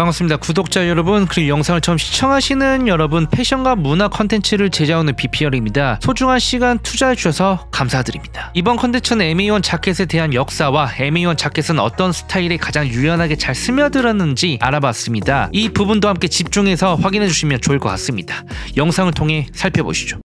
반갑습니다. 구독자 여러분, 그리고 영상을 처음 시청하시는 여러분, 패션과 문화 컨텐츠를 제작하는 BPR입니다. 소중한 시간 투자해 주셔서 감사드립니다. 이번 컨텐츠는 MA1 자켓에 대한 역사와 MA1 자켓은 어떤 스타일에 가장 유연하게 잘 스며들었는지 알아봤습니다. 이 부분도 함께 집중해서 확인해 주시면 좋을 것 같습니다. 영상을 통해 살펴보시죠.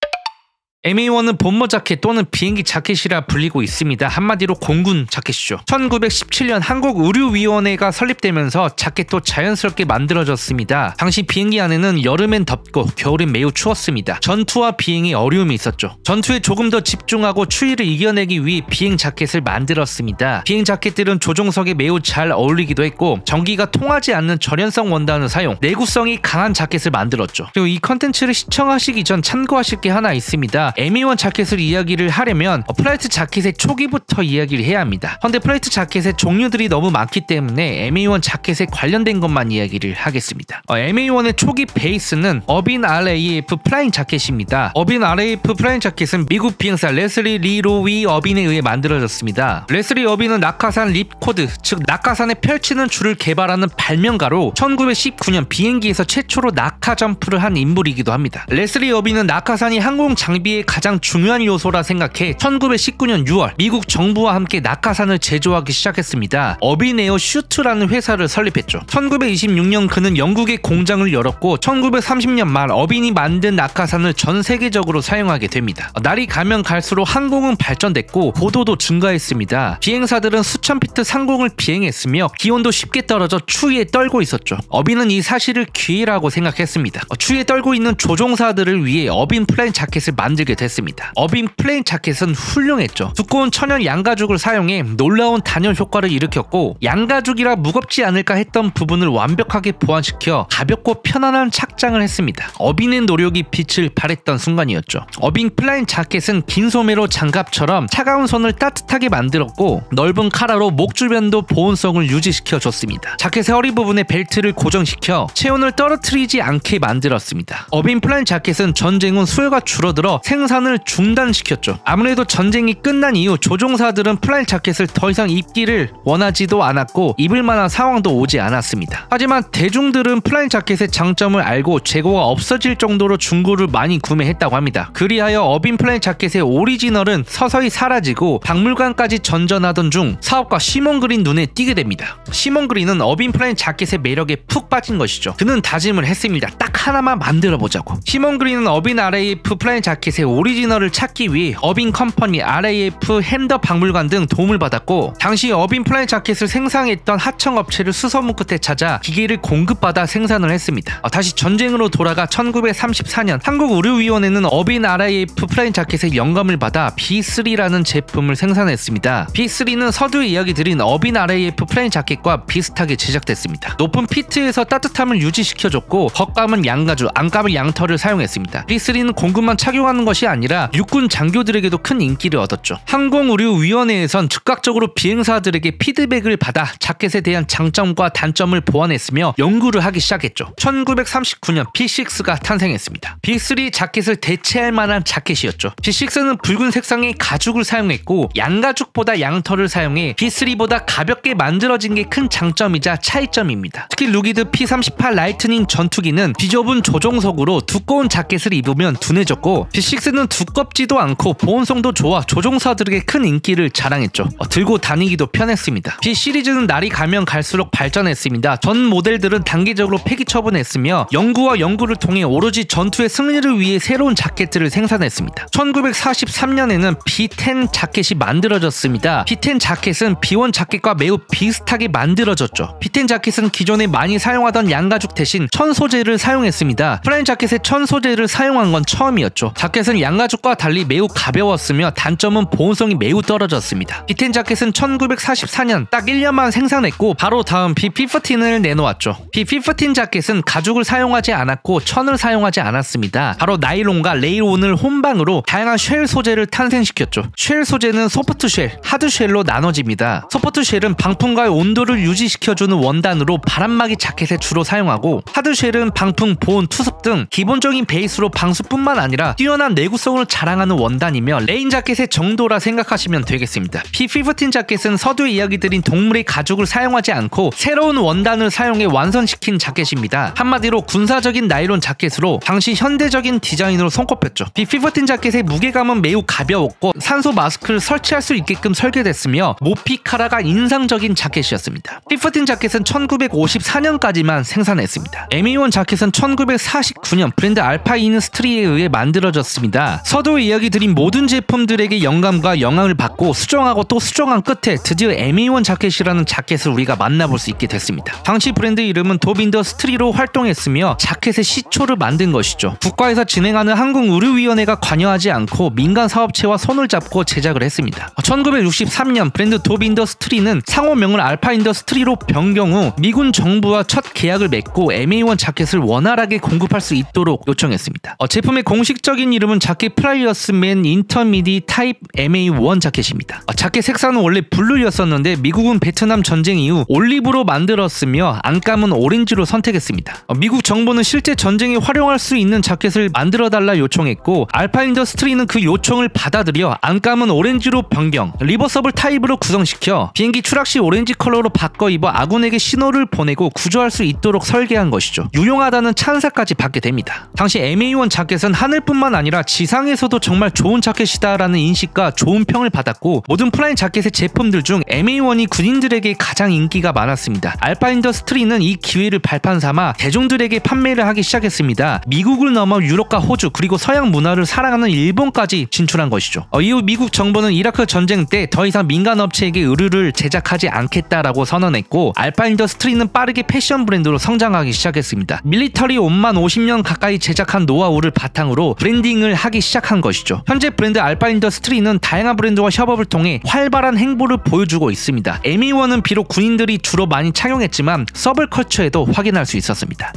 MA1은 본모 자켓 또는 비행기 자켓이라 불리고 있습니다. 한마디로 공군 자켓이죠. 1917년 한국의료위원회가 설립되면서 자켓도 자연스럽게 만들어졌습니다. 당시 비행기 안에는 여름엔 덥고 겨울엔 매우 추웠습니다. 전투와 비행에 어려움이 있었죠. 전투에 조금 더 집중하고 추위를 이겨내기 위해 비행 자켓을 만들었습니다. 비행 자켓들은 조종석에 매우 잘 어울리기도 했고 전기가 통하지 않는 절연성 원단을 사용, 내구성이 강한 자켓을 만들었죠. 그리고 이 컨텐츠를 시청하시기 전 참고하실 게 하나 있습니다. MA1 자켓을 이야기를 하려면 플라이트 자켓의 초기부터 이야기를 해야 합니다. 그런데 플라이트 자켓의 종류들이 너무 많기 때문에 MA1 자켓에 관련된 것만 이야기를 하겠습니다. MA1의 초기 베이스는 어빈 RAF 플라잉 자켓입니다. 어빈 RAF 플라잉 자켓은 미국 비행사 레슬리 리 로위 어빈에 의해 만들어졌습니다. 레슬리 어빈은 낙하산 립코드, 즉 낙하산에 펼치는 줄을 개발하는 발명가로 1919년 비행기에서 최초로 낙하 점프를 한 인물이기도 합니다. 레슬리 어빈은 낙하산이 항공 장비의 가장 중요한 요소라 생각해 1919년 6월 미국 정부와 함께 낙하산을 제조하기 시작했습니다. 어빈 에어 슈트라는 회사를 설립했죠. 1926년 그는 영국에 공장을 열었고 1930년 말 어빈이 만든 낙하산을 전 세계적으로 사용하게 됩니다. 날이 가면 갈수록 항공은 발전됐고 고도도 증가했습니다. 비행사들은 수천 피트 상공을 비행했으며 기온도 쉽게 떨어져 추위에 떨고 있었죠. 어빈은 이 사실을 기회라고 생각했습니다. 추위에 떨고 있는 조종사들을 위해 어빈 플라잉 자켓을 만들게 됐습니다. 어빈 플레인 자켓은 훌륭했죠. 두꺼운 천연 양가죽을 사용해 놀라운 단열 효과를 일으켰고 양가죽이라 무겁지 않을까 했던 부분을 완벽하게 보완시켜 가볍고 편안한 착장을 했습니다. 어빈의 노력이 빛을 발했던 순간이었죠. 어빈 플라인 자켓은 긴 소매로 장갑처럼 차가운 손을 따뜻하게 만들었고 넓은 카라로 목 주변도 보온성을 유지시켜 줬습니다. 자켓의 허리 부분에 벨트를 고정시켜 체온을 떨어뜨리지 않게 만들었습니다. 어빈 플라인 자켓은 전쟁 후 수요가 줄어들어 생산을 중단시켰죠. 아무래도 전쟁이 끝난 이후 조종사들은 플라잉 자켓을 더 이상 입기를 원하지도 않았고 입을 만한 상황도 오지 않았습니다. 하지만 대중들은 플라잉 자켓의 장점을 알고 재고가 없어질 정도로 중고를 많이 구매했다고 합니다. 그리하여 어빈 플라잉 자켓의 오리지널은 서서히 사라지고 박물관까지 전전하던 중 사업가 시몬 그린 눈에 띄게 됩니다. 시몬 그린은 어빈 플라잉 자켓의 매력에 푹 빠진 것이죠. 그는 다짐을 했습니다. 딱 하나만 만들어보자고. 시몬 그린은 어빈 RAF 플라잉 자켓의 오리지널을 찾기 위해 어빈 컴퍼니, RAF, 햄더 박물관 등 도움을 받았고 당시 어빈 플라잉 자켓을 생산했던 하청업체를 수소문 끝에 찾아 기계를 공급받아 생산을 했습니다. 다시 전쟁으로 돌아가 1934년 한국의료위원회는 어빈 RAF 플라잉 자켓의 영감을 받아 B3라는 제품을 생산했습니다. B3는 서두에 이야기 드린 어빈 RAF 플라잉 자켓과 비슷하게 제작됐습니다. 높은 피트에서 따뜻함을 유지시켜줬고 겉감은 양가죽, 안감은 양털을 사용했습니다. B3는 공군만 착용하는 것이 아니라 육군 장교들에게도 큰 인기를 얻었죠. 항공의료위원회에선 즉각적으로 비행사들에게 피드백을 받아 자켓에 대한 장점과 단점을 보완했으며 연구를 하기 시작했죠. 1939년 B6가 탄생했습니다. B3 자켓을 대체할 만한 자켓이었죠. B6는 붉은 색상의 가죽을 사용했고 양가죽보다 양털을 사용해 B3보다 가볍게 만들어진 게 큰 장점이자 차이점입니다. 특히 루기드 P-38 라이트닝 전투기는 비좁은 조종석으로 두꺼운 자켓을 입으면 둔해졌고 B6는 두껍지도 않고 보온성도 좋아 조종사들에게 큰 인기를 자랑했죠. 들고 다니기도 편했습니다. B 시리즈는 날이 가면 갈수록 발전했습니다. 전 모델들은 단계적으로 폐기 처분했으며 연구와 연구를 통해 오로지 전투의 승리를 위해 새로운 자켓들을 생산했습니다. 1943년에는 B10 자켓이 만들어졌습니다. B10 자켓은 B1 자켓과 매우 비슷하게 만들어졌죠. B10 자켓은 기존에 많이 사용하던 양가죽 대신 천 소재를 사용했습니다. 플라잉 자켓에 천 소재를 사용한 건 처음이었죠. 자켓은 양가죽과 달리 매우 가벼웠으며 단점은 보온성이 매우 떨어졌습니다. B10 자켓은 1944년 딱 1년만 생산했고 바로 다음 B15을 내놓았죠. B15 자켓은 가죽을 사용하지 않았고 천을 사용하지 않았습니다. 바로 나일론과 레일온을 혼방으로 다양한 쉘 소재를 탄생시켰죠. 쉘 소재는 소프트 쉘, 하드 쉘로 나눠집니다. 소프트 쉘은 방풍과의 온도를 유지시켜주는 원단으로 바람막이 자켓에 주로 사용하고 하드 쉘은 방풍, 보온, 투습 등 기본적인 베이스로 방수뿐만 아니라 뛰어난 내구성을 자랑하는 원단이며 레인 자켓의 정도라 생각하시면 되겠습니다. P-15 자켓은 서두에 이야기드린 동물의 가죽을 사용하지 않고 새로운 원단을 사용해 완성시킨 자켓입니다. 한마디로 군사적인 나일론 자켓으로 당시 현대적인 디자인으로 손꼽혔죠. P-15 자켓의 무게감은 매우 가벼웠고 산소 마스크를 설치할 수 있게끔 설계됐으며 모피카라가 인상적인 자켓이었습니다. P-15 자켓은 1954년까지만 생산했습니다. MA1 자켓은 1949년 브랜드 알파인 스트리에 의해 만들어졌습니다. 서두에 이야기 드린 모든 제품들에게 영감과 영향을 받고 수정하고 또 수정한 끝에 드디어 MA1 자켓이라는 자켓을 우리가 만나볼 수 있게 됐습니다. 당시 브랜드 이름은 도빈더스트리로 활동했으며 자켓의 시초를 만든 것이죠. 국가에서 진행하는 항공의료위원회가 관여하지 않고 민간 사업체와 손을 잡고 제작을 했습니다. 1963년 브랜드 도빈더스트리는 상호명을 알파인더스트리로 변경 후 미군 정부와 첫 계약을 맺고 MA1 자켓을 원활하게 공급할 수 있도록 요청했습니다. 제품의 공식적인 이름은 자켓 프라이어스맨 인터미디 타입 MA1 자켓입니다. 자켓 색상은 원래 블루였었는데 미국은 베트남 전쟁 이후 올리브로 만들었으며 안감은 오렌지로 선택했습니다. 미국 정부는 실제 전쟁에 활용할 수 있는 자켓을 만들어달라 요청했고 알파인더스트리는 그 요청을 받아들여 안감은 오렌지로 변경, 리버서블 타입으로 구성시켜 비행기 추락 시 오렌지 컬러로 바꿔 입어 아군에게 신호를 보내고 구조할 수 있도록 설계한 것이죠. 유용하다는 찬사까지 받게 됩니다. 당시 MA1 자켓은 하늘뿐만 아니라 지상에서도 정말 좋은 자켓이다라는 인식과 좋은 평을 받았고 모든 플라잉 자켓의 제품들 중 MA1이 군인들에게 가장 인기가 많았습니다. 알파인더스트리는 이 기회를 발판 삼아 대중들에게 판매를 하기 시작했습니다. 미국을 넘어 유럽과 호주 그리고 서양 문화를 사랑하는 일본까지 진출한 것이죠. 이후 미국 정부는 이라크 전쟁 때 더 이상 민간 업체에게 의류를 제작하지 않겠다라고 선언했고 알파인더스트리는 빠르게 패션 브랜드로 성장하기 시작했습니다. 밀리터리 옷만 50년 가까이 제작한 노하우를 바탕으로 브랜딩을 하기 시작한 것이죠. 현재 브랜드 알파인더스트리는 다양한 브랜드와 협업을 통해 활발한 행보를 보여주고 있습니다. MA1은 비록 군인들이 주로 많이 착용했지만 서블컬처에도 확인할 수 있었습니다.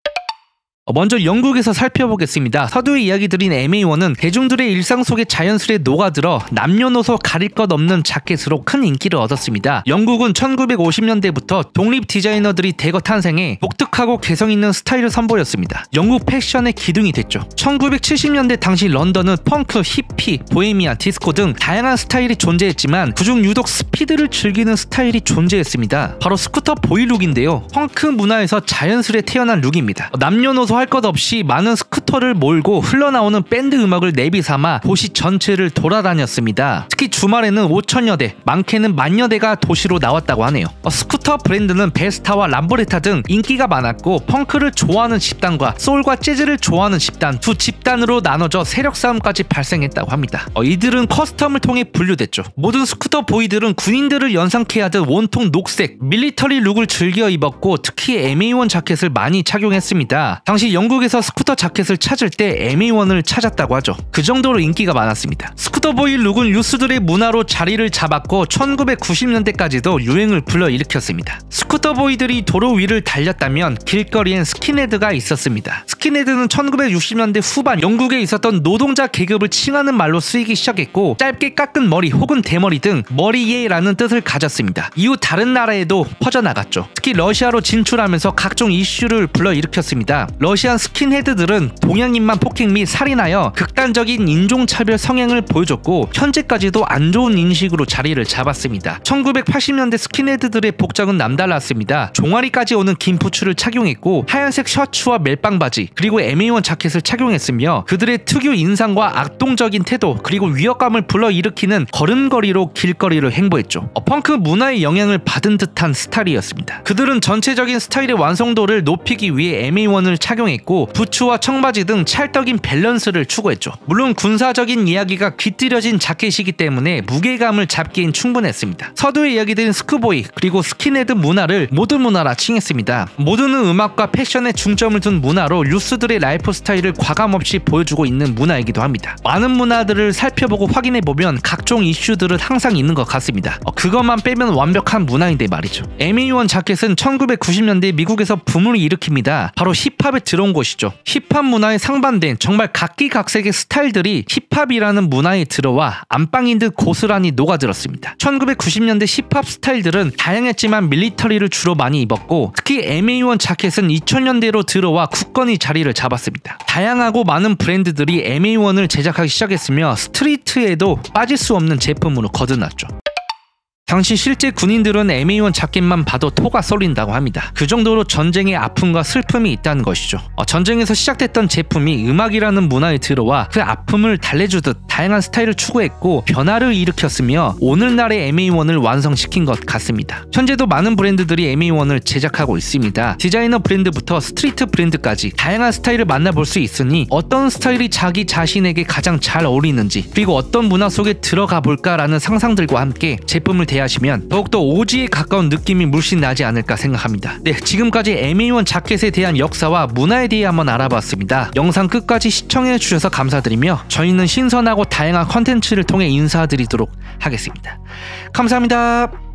먼저 영국에서 살펴보겠습니다. 서두에 이야기 드린 MA1은 대중들의 일상 속에 자연스레 녹아들어 남녀노소 가릴 것 없는 자켓으로 큰 인기를 얻었습니다. 영국은 1950년대부터 독립 디자이너들이 대거 탄생해 독특하고 개성 있는 스타일을 선보였습니다. 영국 패션의 기둥이 됐죠. 1970년대 당시 런던은 펑크, 히피, 보헤미안, 디스코 등 다양한 스타일이 존재했지만 그중 유독 스피드를 즐기는 스타일이 존재했습니다. 바로 스쿠터 보이룩인데요. 펑크 문화에서 자연스레 태어난 룩입니다. 남녀노소 할 것 없이 많은 스쿠터를 몰고 흘러나오는 밴드 음악을 내비삼아 도시 전체를 돌아다녔습니다. 특히 주말에는 5천여 대, 많게는 만여 대가 도시로 나왔다고 하네요. 스쿠터 브랜드는 베스타와 람보레타 등 인기가 많았고 펑크를 좋아하는 집단과 소울과 재즈를 좋아하는 집단 두 집단으로 나눠져 세력 싸움까지 발생했다고 합니다. 이들은 커스텀을 통해 분류됐죠. 모든 스쿠터 보이들은 군인들을 연상케 하듯 온통 녹색, 밀리터리 룩을 즐겨 입었고 특히 MA1 자켓을 많이 착용했습니다. 당시 영국에서 스쿠터 자켓을 찾을 때 MA1을 찾았다고 하죠. 그 정도로 인기가 많았습니다. 스쿠터보이 룩은 유스들의 문화로 자리를 잡았고 1990년대까지도 유행을 불러일으켰습니다. 스쿠터보이들이 도로 위를 달렸다면 길거리엔 스킨헤드가 있었습니다. 스킨헤드는 1960년대 후반 영국에 있었던 노동자 계급을 칭하는 말로 쓰이기 시작했고 짧게 깎은 머리 혹은 대머리 등 머리예라는 뜻을 가졌습니다. 이후 다른 나라에도 퍼져나갔죠. 특히 러시아로 진출하면서 각종 이슈를 불러일으켰습니다. 러시안 스킨헤드들은 동양인만 폭행 및 살인하여 극단적인 인종차별 성향을 보여줬고 현재까지도 안 좋은 인식으로 자리를 잡았습니다. 1980년대 스킨헤드들의 복장은 남달랐습니다. 종아리까지 오는 긴 부츠를 착용했고 하얀색 셔츠와 멜빵 바지 그리고 MA1 자켓을 착용했으며 그들의 특유 인상과 악동적인 태도 그리고 위협감을 불러일으키는 걸음걸이로 길거리를 행보했죠. 펑크 문화의 영향을 받은 듯한 스타일이었습니다. 그들은 전체적인 스타일의 완성도를 높이기 위해 MA1을 착용했고 부츠와 청바지 등 찰떡인 밸런스를 추구했죠. 물론 군사적인 이야기가 깃들여진 자켓이기 때문에 무게감을 잡기엔 충분했습니다. 서두에 이야기된 스쿠보이 그리고 스킨헤드 문화를 모든 문화라 칭했습니다. 모두는 음악과 패션에 중점을 둔 문화로 유스들의 라이프 스타일을 과감없이 보여주고 있는 문화이기도 합니다. 많은 문화들을 살펴보고 확인해보면 각종 이슈들은 항상 있는 것 같습니다. 그것만 빼면 완벽한 문화인데 말이죠. MA1 자켓은 1990년대 미국에서 붐을 일으킵니다. 바로 힙합에 들어온 것이죠. 힙합 문화 문화에 상반된 정말 각기각색의 스타일들이 힙합이라는 문화에 들어와 안방인 듯 고스란히 녹아들었습니다. 1990년대 힙합 스타일들은 다양했지만 밀리터리를 주로 많이 입었고 특히 MA1 자켓은 2000년대로 들어와 굳건히 자리를 잡았습니다. 다양하고 많은 브랜드들이 MA1을 제작하기 시작했으며 스트리트에도 빠질 수 없는 제품으로 거듭났죠. 당시 실제 군인들은 MA1 자켓만 봐도 토가 쏠린다고 합니다. 그 정도로 전쟁의 아픔과 슬픔이 있다는 것이죠. 전쟁에서 시작됐던 제품이 음악이라는 문화에 들어와 그 아픔을 달래주듯 다양한 스타일을 추구했고 변화를 일으켰으며 오늘날의 MA1을 완성시킨 것 같습니다. 현재도 많은 브랜드들이 MA1을 제작하고 있습니다. 디자이너 브랜드부터 스트리트 브랜드까지 다양한 스타일을 만나볼 수 있으니 어떤 스타일이 자기 자신에게 가장 잘 어울리는지 그리고 어떤 문화 속에 들어가 볼까라는 상상들과 함께 제품을 하시면 더욱더 오지에 가까운 느낌이 물씬 나지 않을까 생각합니다. 네, 지금까지 MA1 자켓에 대한 역사와 문화에 대해 한번 알아봤습니다. 영상 끝까지 시청해 주셔서 감사드리며 저희는 신선하고 다양한 컨텐츠를 통해 인사드리도록 하겠습니다. 감사합니다.